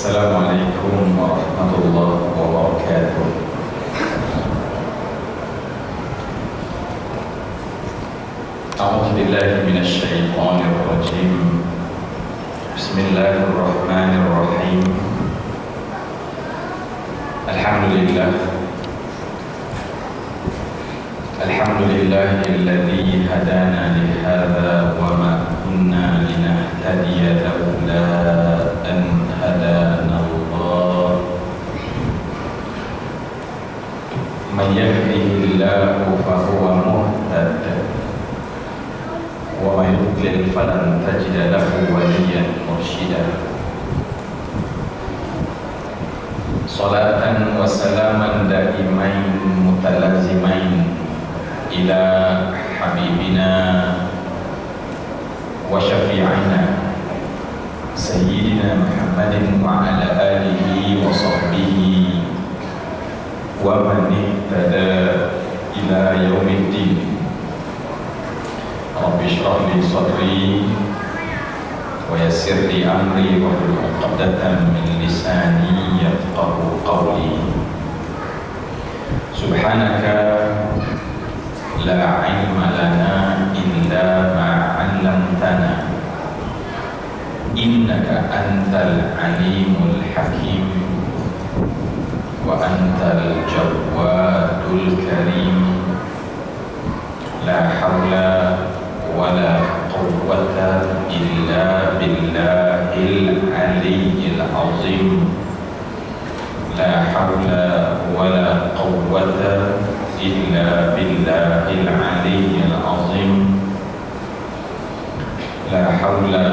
Assalamualaikum warahmatullahi wabarakatuh. A'udzu billahi minasy syaithanir rajim. Bismillahirrahmanirrahim. Alhamdulillahilladzi hadana li hadza wa ma kunna linahtadiya laula an hadana Allah. Man yahdihillahu fahuwa muhtad wa man yudlil falan tajida lahu waliyyan mursyida. Salatan wa salaman daimain mutalazimain ila habibina wa syafi'ina sayyidina Muhammadin wa ala alihi wa sahbihi wa man ihtada ila yaumiddin. Rabbi shrah li sadri wa yassir li amri wa hlul 'uqdatam min lisani yafqahu qawli. Subhanaka la ilma lana illa ma 'allamtana innaka antal alimul hakim wa antal jawadul karim. La haula wala quwwata illa billahil aliyyil azim. La haula wala quwwata illa billahil aliyyil azim. La haula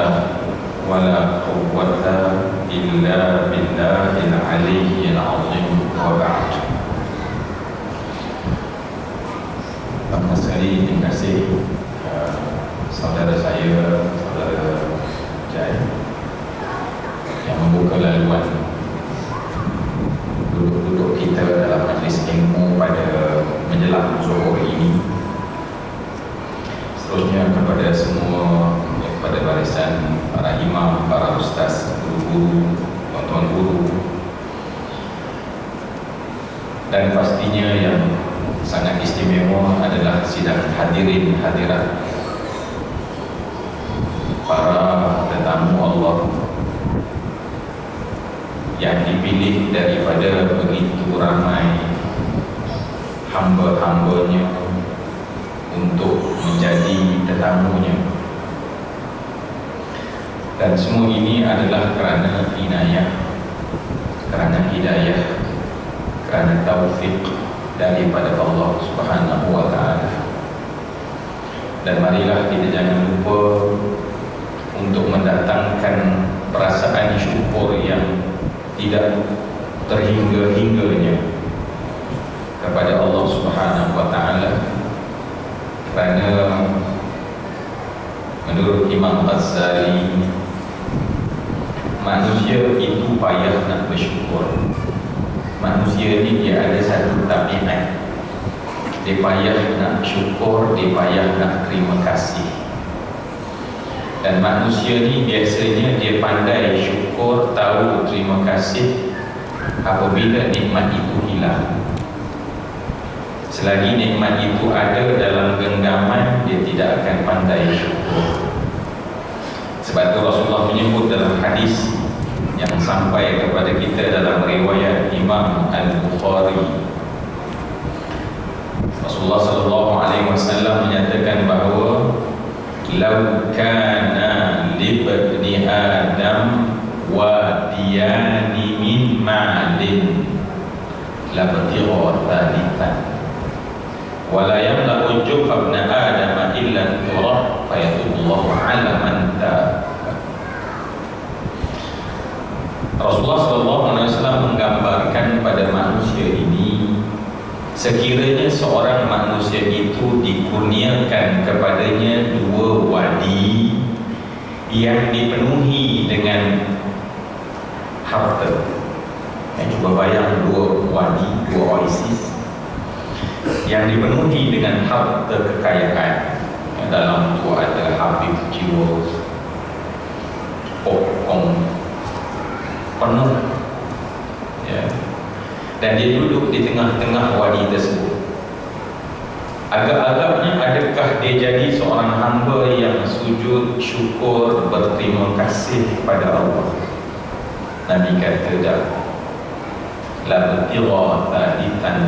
wala quwwata illa billahil aliyyil azim. Wa ba'd. Pertama sekali terima kasih saudara saya, saudara Jai, yang membuka laluan duduk-duduk kita dalam majlis ilmu pada menjelang zuhur ini. Seterusnya kepada semua, kepada barisan para imam, para ustaz, guru-guru, tuan-tuan guru, dan pastinya yang sangat istimewa adalah sidang hadirin hadirat, para tetamu Allah yang dipilih daripada begitu ramai hamba-hambanya untuk menjadi tetamunya. Dan semua ini adalah kerana inayah, kerana hidayah, kerana taufik daripada Allah Subhanahu wa ta'ala. Dan marilah kita jangan lupa untuk mendatangkan perasaan syukur yang tidak terhingga-hingganya kepada Allah Subhanahu wa ta'ala, kerana menurut Imam Ghazali, manusia itu payah nak bersyukur. Manusia ni dia ada satu tabiat, dia payah nak syukur, dia payah nak terima kasih. Dan manusia ni biasanya dia pandai syukur, tahu terima kasih apabila nikmat itu hilang. Selagi nikmat itu ada dalam genggaman, dia tidak akan pandai syukur. Sebab itu Rasulullah menyebut dalam hadis yang sampai kepada kita dalam riwayat Imam Al-Bukhari, Rasulullah SAW menyatakan bahawa law kana libni Adam wadiyani min ma'lin labtigha thalithan wa la yamla'u juffa ibn Adam illa turab fayatullahu 'ala man tab. Rasulullah SAW menggambarkan pada manusia ini, sekiranya seorang manusia itu dikurniakan kepadanya dua wadi yang dipenuhi dengan harta. Cuba bayang dua wadi, dua oasis yang dipenuhi dengan harta kekayaan. Dalam itu ada Habib Jiwa, pokong penuh, ya. Dan dia duduk di tengah-tengah wadi tersebut. Agak-agaknya adakah dia jadi seorang hamba yang sujud syukur berterima kasih kepada Allah? Nabi kata tak. La bertira taditan.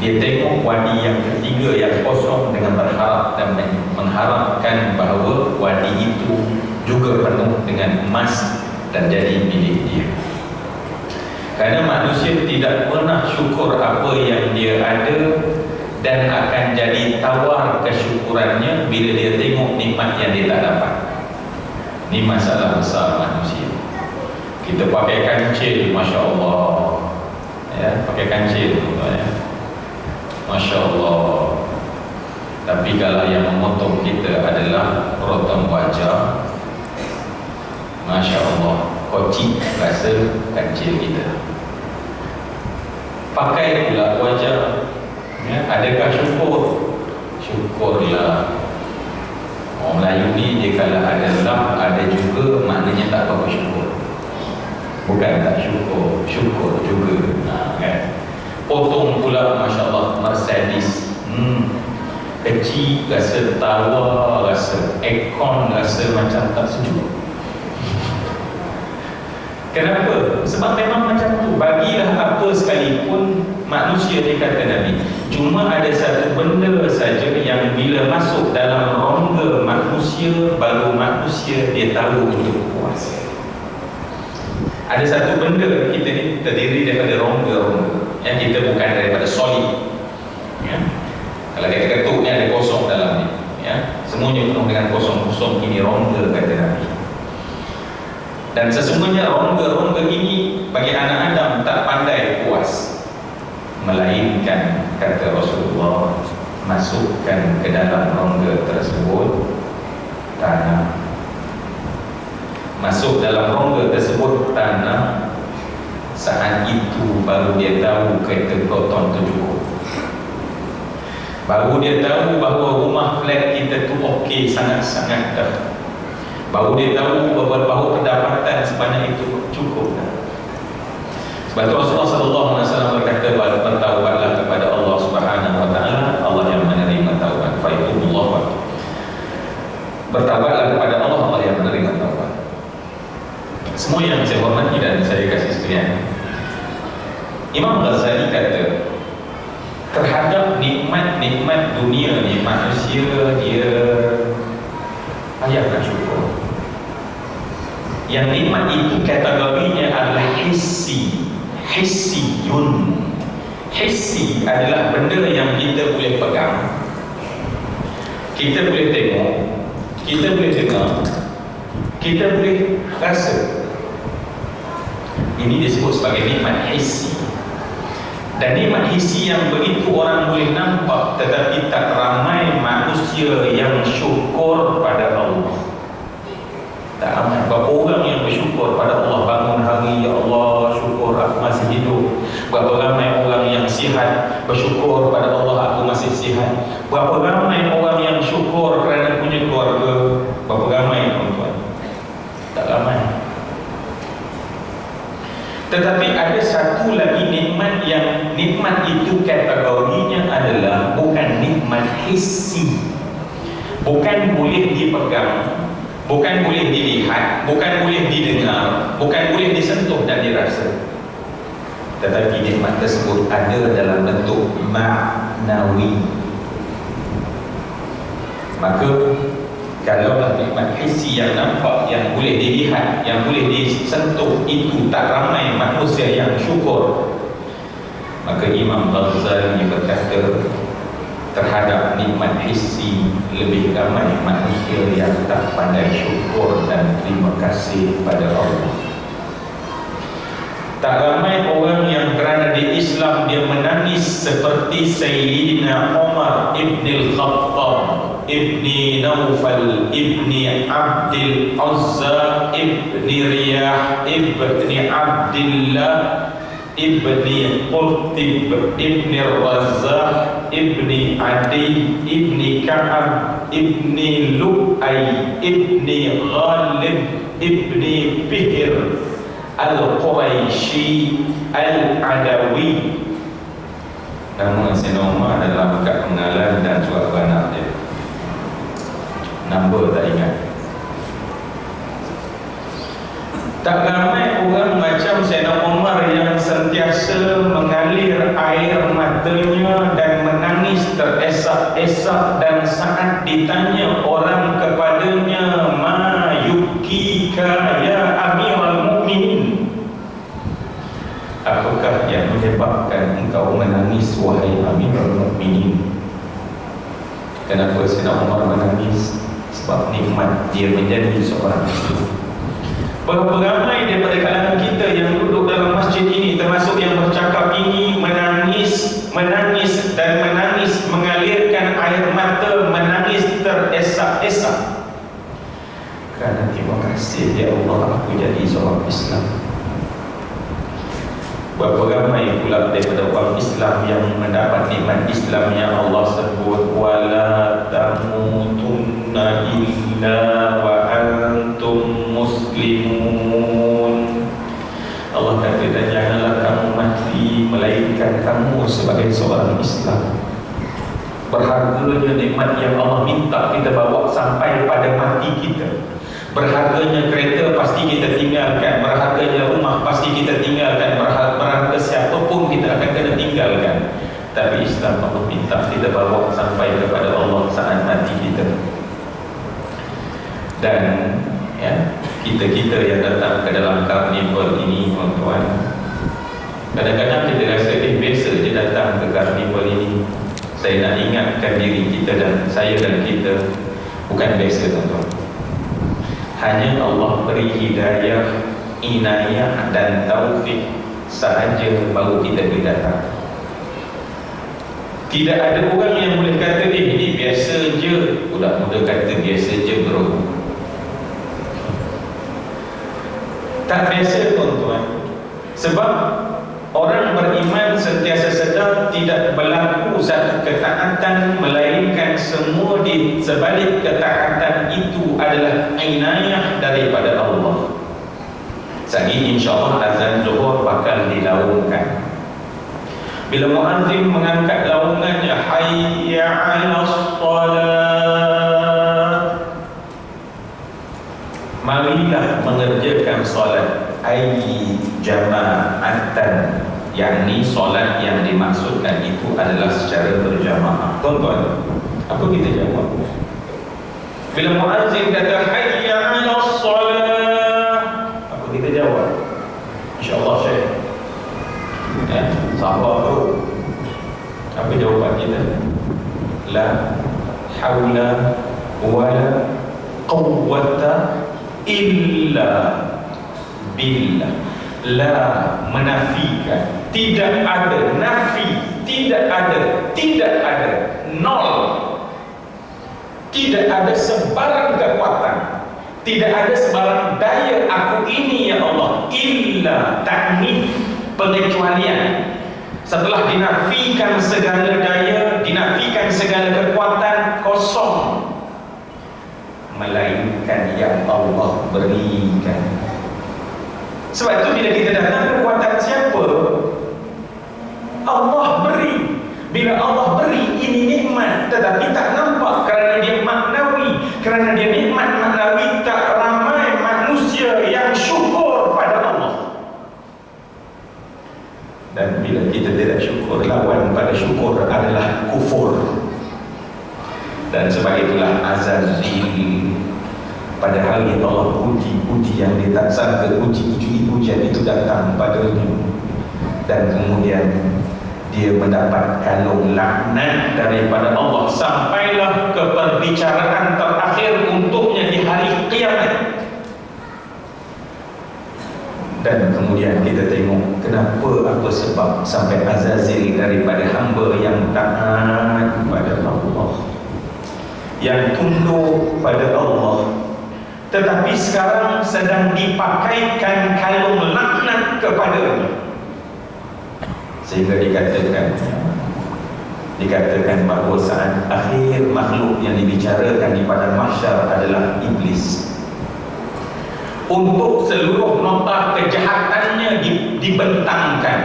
Dia tengok wadi yang ketiga yang kosong dengan berharap dan mengharapkan bahawa wadi itu juga penuh dengan emas dan jadi milik dia. Kerana manusia tidak pernah syukur apa yang dia ada dan akan jadi tawar kesyukurannya bila dia tengok nikmat yang dia tak dapat. Ini masalah besar manusia. Kita pakai kancil, Masya Allah, ya, pakai kancil, ya. Masya Allah. Tapi kalau yang memotong kita adalah rotan wajah, Masya Allah, kocik rasa kancil kita. Pakai pula wajah, ya. Adakah syukur? Syukurlah. Orang Melayu ni dia kalau ada lam, ada juga, maknanya tak apa syukur. Bukan tak syukur, syukur juga, kan? Potong pula, Masya Allah, Mercedes, kecil, rasa tawa, rasa aircon, rasa macam tak sejuk. Kenapa? Sebab memang macam tu. Bagilah apa sekalipun manusia, dia kata Nabi. Cuma ada satu benda saja yang bila masuk dalam rongga manusia, baru manusia dia tahu untuk puas. Ada satu benda, kita ni terdiri daripada rongga-rongga, yang kita bukan daripada solid, ya. Kalau kita ketuk ni ada kosong dalam ni, ya. Semuanya penuh dengan kosong-kosong. Ini rongga, kata Nabi. Dan sesungguhnya rongga-rongga ini bagi anak Adam tak pandai puas, melainkan kata Rasulullah, masukkan ke dalam rongga tersebut tanah. Masuk dalam rongga tersebut tanah. Saat itu baru dia tahu kereta Proton tu cukup. Baru dia tahu bahawa rumah flat kita tu okey, sangat-sangat dah. Baru dia tahu bahawa pendapatan sebanyak itu cukup dah. Sebab itu Rasulullah SAW berkata, bertaubatlah kepada Allah Subhanahu Wa Taala, Allah yang menerima taubat. Faitullah. Bertaubatlah kepada Allah, Allah yang menerima taubat. Semua yang saya hormati dan saya kasih sekalian, Imam Ghazali kata, terhadap nikmat-nikmat dunia ni, manusia dia payahkan syukur. Yang nikmat itu kategorinya adalah hissi. Hissiyun. Hissi adalah benda yang kita boleh pegang, kita boleh tengok, kita boleh dengar, kita boleh rasa. Ini disebut sebagai nikmat hissi. Dan nikmat hissi yang begitu orang boleh nampak, tetapi tak ramai manusia yang syukur pada Allah. Tak ramai. Berapa orang yang bersyukur pada Allah? Bangun hari, ya Allah, syukur aku masih hidup. Berapa ramai orang yang sihat, bersyukur pada Allah, aku masih sihat. Berapa ramai orang yang syukur kerana punya keluarga. Berapa ramai, tuan-tuan? Tak ramai. Tetapi ada satu lagi nikmat, yang nikmat itu kategorinya adalah bukan nikmat hissi, bukan boleh dipegang, bukan boleh dilihat, bukan boleh didengar, bukan boleh disentuh dan dirasa. Tetapi nikmat tersebut ada dalam bentuk maknawi. Maka kalaulah nikmat hissi yang nampak, yang boleh dilihat, yang boleh disentuh, itu tak ramai manusia yang syukur, maka Imam Ghazali berkata, terhadap nikmat hissi lebih ramai manusia yang tak pandai syukur dan terima kasih pada Allah. Tak ramai orang yang kerana di Islam dia menangis seperti Sayyidina Umar ibn al-Khattab ibni Naufal ibni Abdul Uzza ibni Riyah ibni Abdullah ibni Qurtib ibni Razah ibni Adi ibni Ka'ab ibni Lu'ay ibni Ghalib ibni Fihr Al-Quraisy Al-Adawi. Nama Sayyidina Umar adalah bekas pengalan dan surat beranak dia. Number tak ingat. Tak ramai orang macam Sayyidina Umar yang sentiasa mengalir air matanya dan menangis teresak-esak, dan saat ditanya orang kepadanya, ma yubkika ya Amirul Mukminin, apakah yang menyebabkan engkau menangis wahai Amirul Mukminin? Kenapa Sayyidina Umar menangis? Sebab nikmat dia menjadi seorang Muslim. Berapa ramai daripada kalangan kita yang duduk dalam masjid ini, termasuk yang bercakap ini, menangis dan menangis, mengalirkan air mata, menangis teresak-esak kerana terima kasih ya Allah, aku jadi seorang Islam. Berapa ramai pula daripada orang Islam yang mendapat nikmat Islam yang Allah sebut, wala tamutunna illa wa antum muslimun. Allah kata, dan janganlah kamu mati melainkan kamu sebagai seorang Islam. Berharganya nikmat yang Allah minta kita bawa sampai pada mati kita. Berharganya kereta pasti kita tinggalkan, berharganya rumah pasti kita tinggalkan, berharga siapapun kita akan kena tinggalkan. Tapi Islam Allah minta kita bawa sampai kepada Allah saat mati kita. Dan ya, kita yang datang ke dalam karnival ini, tuan-tuan, kadang-kadang kita rasa biasa je datang ke karnival ini. Saya nak ingatkan diri kita dan saya dan kita, bukan biasa, tuan-tuan. Hanya Allah beri hidayah, inayah dan taufik sahaja baru kita boleh datang. Tidak ada orang yang boleh kata, ini biasa je. Budak muda kata biasa je bro. Tak biasa, tuan-tuan. Sebab orang beriman sentiasa sedar tidak berlaku satu ketaatan, melainkan semua di sebalik ketaatan itu adalah inayah daripada Allah. Sagi insyaAllah azan zuhur bakal dilaungkan. Bila muazzin mengangkat laungannya, hayya 'alas salat, marilah mengerjakan solat. Ai jama'atan, yakni solat yang dimaksudkan itu adalah secara berjamaah. Tuan-tuan, apa kita jawab? Bila muazzin kata hayya 'alas salat, apa kita jawab? InsyaAllah Syekh, sahabat tu, apa jawapan kita? La hawla wala quwwata illa billah. La menafikan, tidak ada, nafi, tidak ada, nol. Tidak ada sebarang kekuatan, tidak ada sebarang daya aku ini ya Allah, illa ta'nif, pengecualian. Setelah dinafikan segala daya, dinafikan segala kekuatan, kosong, melainkan yang Allah berikan. Sebab itu bila kita datang, kekuatan siapa? Allah beri. Bila Allah beri, ini nikmat, tetapi tak nampak kerana dia maknawi. Kerana dia nikmat maknawi, tak ramai manusia yang syukur pada Allah. Dan bila kita tidak syukur, lawan pada syukur adalah kufur. Dan sebab itulah Azazil, padahal dia Allah uji yang dia tak sangka, ujian itu datang padanya. Dan kemudian dia mendapat kalung laknat daripada Allah, sampailah ke perbicaraan terakhir untuknya di hari kiamat. Dan kemudian kita tengok kenapa, apa sebab sampai Azazil daripada hamba yang taat kepada Allah, yang tunduk pada Allah, tetapi sekarang sedang dipakaikan kalung laknat kepadanya. Sehingga dikatakan bahawa saat akhir makhluk yang dibicarakan di padang mahsyar adalah iblis. untuk seluruh nota kejahatannya dibentangkan,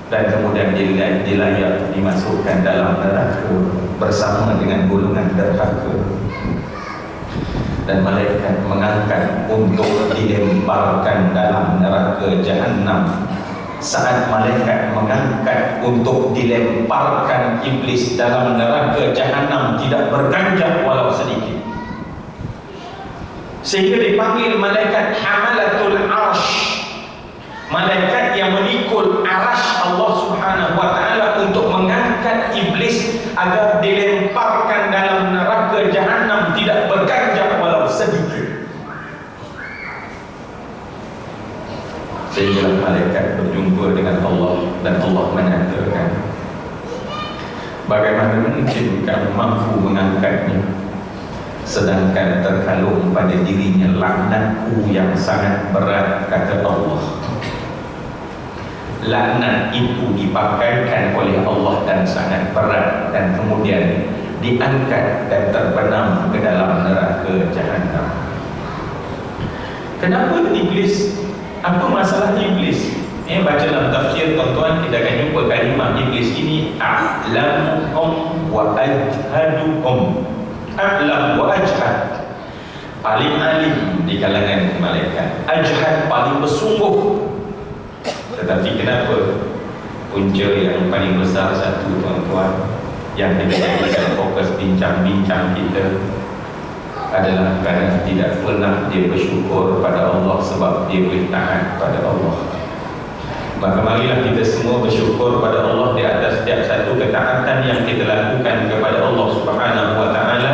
dan kemudian dilayak dimasukkan dalam neraka bersama dengan golongan derhaka. Dan malaikat mengangkat untuk dilemparkan dalam neraka Jahannam. Saat malaikat mengangkat untuk dilemparkan iblis dalam neraka Jahannam, tidak berganjak walau sedikit, sehingga dipanggil malaikat hamalatul arsh, malaikat yang memikul arasy Allah Subhanahu wa taala untuk mengangkat iblis agar dilemparkan dalam neraka Jahannam, tidak berganjak walau sedikit. Sehingga malaikat berjumpa dengan Allah, dan Allah menyatakan, bagaimana mungkin kamu mampu mengangkatnya, sedangkan terkalung pada dirinya laknatku yang sangat berat, kata Allah. Laknat itu dipakaikan oleh Allah dan sangat berat, dan kemudian diangkat dan terbenam ke dalam neraka Jahannam. Kenapa iblis? Apa masalah iblis? Baca dalam tafsir tuan-tuan, kita akan jumpa kalimah iblis ini a'lamuhum wa ajhaduhum. A'lam wa ajhad, paling alim di kalangan malaikat, ajhad paling bersungguh. Tetapi kenapa punca yang paling besar satu tuan-tuan yang kita jadikan fokus bincang-bincang kita adalah kerana tidak pernah dia bersyukur pada Allah sebab dia boleh taat pada Allah. Maka marilah kita semua bersyukur pada Allah di atas setiap satu ketaatan yang kita lakukan kepada Allah Subhanahu wa taala.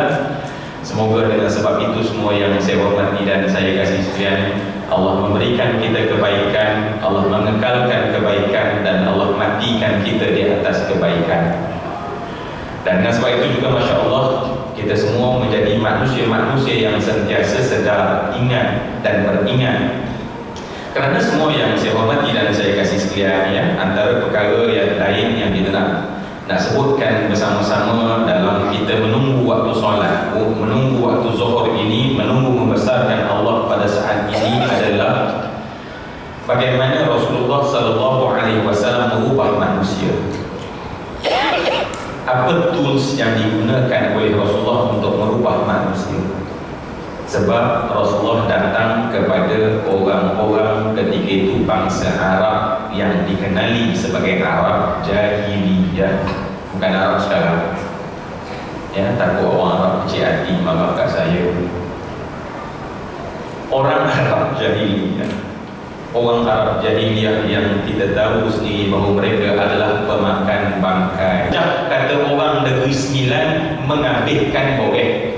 Semoga dengan sebab itu semua yang saya hormati dan saya kasih sekalian, Allah memberikan kita kebaikan, Allah mengekalkan kebaikan, dan Allah matikan kita di atas kebaikan. Dan dengan sebab itu juga Masya Allah, kita semua menjadi manusia-manusia yang sentiasa sedar, ingat dan beringat. Kerana semua yang saya hormati dan saya kasih sekalian, ya, antara perkara yang lain yang kita nak sebutkan bersama-sama dalam kita menunggu waktu solat, menunggu waktu zuhur ini, menunggu membesarkan Allah pada saat ini adalah bagaimana Rasulullah SAW mengubah manusia. Apa tools yang digunakan oleh Rasulullah untuk merubah manusia? Sebab Rasulullah datang kepada orang-orang ketika itu bangsa Arab yang dikenali sebagai Arab Jahiliyah, bukan Arab sekarang. Ya, takut orang Arab kecil hati marah kat saya. Orang Arab Jahiliyah, orang Arab Jahiliyah yang kita tahu sendiri bahawa mereka adalah pemakan bangkai. Kata orang Negeri Sembilan, menghabiskan boreh.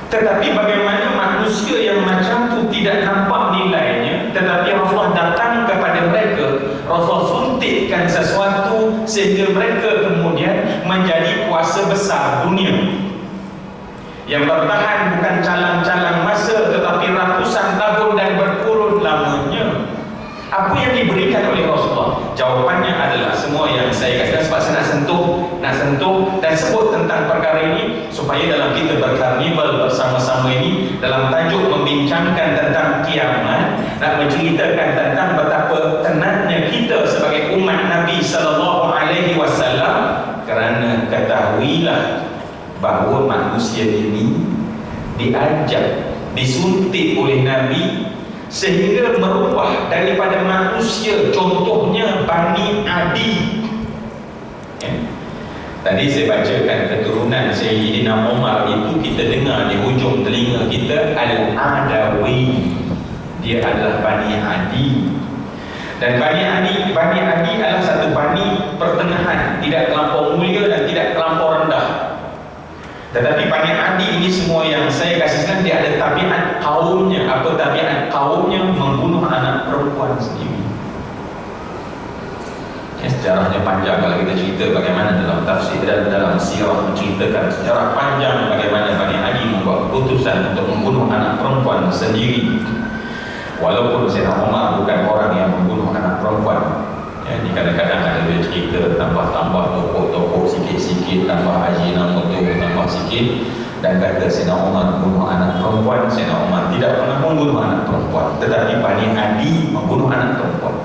Tetapi bagaimana manusia yang macam tu tidak nampak nilainya, tetapi Rasulullah datang kepada mereka, Rasulullah suntikkan sesuatu sehingga mereka kemudian menjadi kuasa besar dunia yang bertahan bukan calang-calang masa tetapi ratusan tahun dan berkurun lamanya. Apa yang diberikan oleh Rasulullah? Jawapannya adalah semua yang saya katakan, sebab saya nak sentuh dan sebut tentang perkara ini supaya dalam kita berkarnival bersama-sama ini, dalam tajuk membincangkan tentang kiamat, nak menceritakan tentang betapa tenatnya kita sebagai umat Nabi sallallahu alaihi wasallam, kerana ketahuilah bahawa manusia ini diajak, disuntik oleh Nabi sehingga merubah daripada manusia, contohnya Bani Adi. Ya. Tadi saya bacakan keturunan Sayyidina Umar itu, kita dengar di hujung telinga kita Al-Adawi, dia adalah Bani Adi. Dan Bani Adi adalah satu bani pertengahan, tidak terlampau mulia dan tidak terlampau rendah. Tetapi Bani Adi ini semua yang saya kasihkan, dia ada tabiat kaumnya. Apa tabiat kaumnya? Membunuh anak perempuan sendiri. Ya, sejarahnya panjang kalau kita cerita bagaimana dalam tafsir dan dalam sirah menceritakan sejarah panjang bagaimana Bani Adi membuat keputusan untuk membunuh anak perempuan sendiri. Walaupun Sayyidina Umar bukan orang yang membunuh anak perempuan. Ya, ini kadang-kadang ada dia cerita tambah-tambah tokok-tokok sikit-sikit, tambah ajinamoto tambah sikit. dan kata Sayyidina Umar bunuh anak perempuan. Sayyidina Umar tidak pernah membunuh anak perempuan, tetapi Bani Adi membunuh anak perempuan.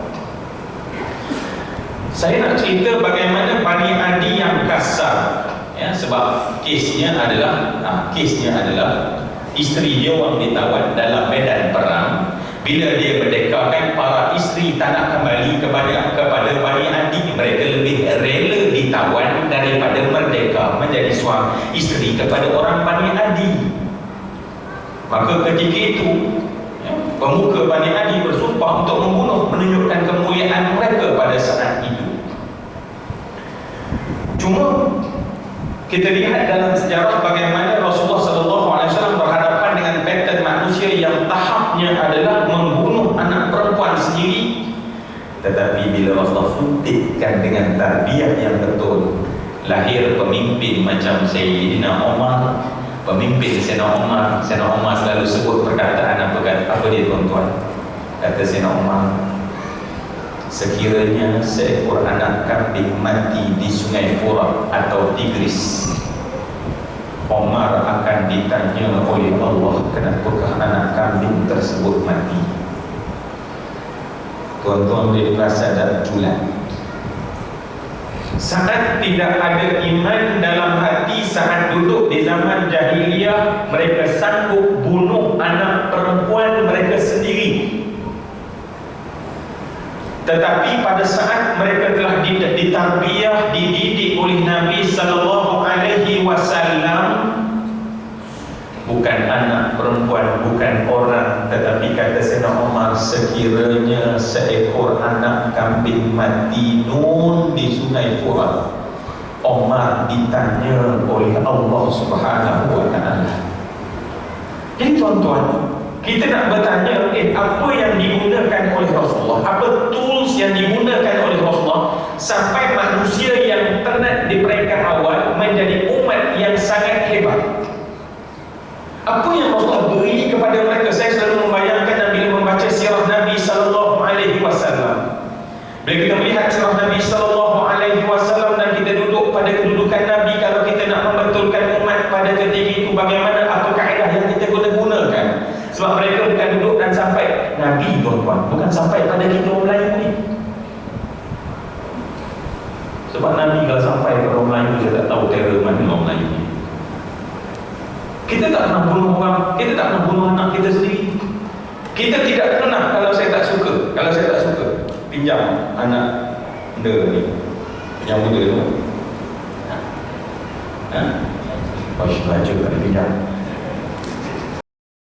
Saya nak cerita bagaimana Bani Adi yang kasar, ya, sebab kesnya adalah isteri dia orang ditawan dalam medan perang. Bila dia merdekakan, para isteri tak nak kembali kepada Bani Adi. Mereka lebih rela ditawan daripada merdeka menjadi suami isteri kepada orang Bani Adi. Maka ketika itu, ya, pemuka Bani Adi bersumpah untuk membunuh, menunjukkan kemuliaan mereka pada saat itu. Cuma kita lihat dalam sejarah bagaimana Rasulullah SAW berhadapan dengan pattern manusia yang tahapnya adalah membunuh anak perempuan sendiri. Tetapi bila Rasulullah suntikkan dengan tarbiyah yang betul, lahir pemimpin macam Sayyidina Umar. Pemimpin Sayyidina Umar selalu sebut perkataan apa dia tuan-tuan? Kata Sayyidina Umar, sekiranya seekor anak kambing mati di sungai Furat atau Tigris, Umar akan ditanya oleh Allah, kenapakah anak kambing tersebut mati? Tuan-tuan boleh rasa ada tulan. Saat tidak ada iman dalam hati, saat duduk di zaman jahiliyah, mereka sanggup bunuh anak perempuan mereka sendiri. Tetapi pada saat mereka telah ditarbiyah, dididik oleh Nabi sallallahu alaihi wasallam, bukan anak perempuan, bukan orang, tetapi kata Sayyidina Umar, sekiranya seekor anak kambing mati nun di sungai Furat, Umar ditanya oleh Allah Subhanahu wa taala. Jadi tuan-tuan, kita nak bertanya, apa yang digunakan oleh Rasulullah, apa tools yang digunakan oleh Rasulullah sampai manusia yang tenat di peringkat awal menjadi umat yang sangat hebat. Apa yang Rasulullah beri kepada mereka? Saya selalu membayangkan bila membaca sirah Nabi sallallahu alaihi wasallam. Bila kita melihat sirah Nabi sallallahu alaihi wasallam dan kita duduk pada kedudukan Nabi, kalau kita nak membetulkan umat pada ketika itu, bagaimana, apa kaedah yang kita gunakan? Sebab mereka bukan duduk dan sampai Nabi, tuan-tuan, bukan sampai pada kita orang Melayu ni. Sebab Nabi kalau sampai pada orang Melayu, saya tak tahu teror mana orang Melayu ni. Kita tak pernah bunuh orang, kita tak pernah bunuh anak kita sendiri. Kita tidak pernah, kalau saya tak suka, pinjam anak benda ni, yang muda tu. Baju tak pinjam.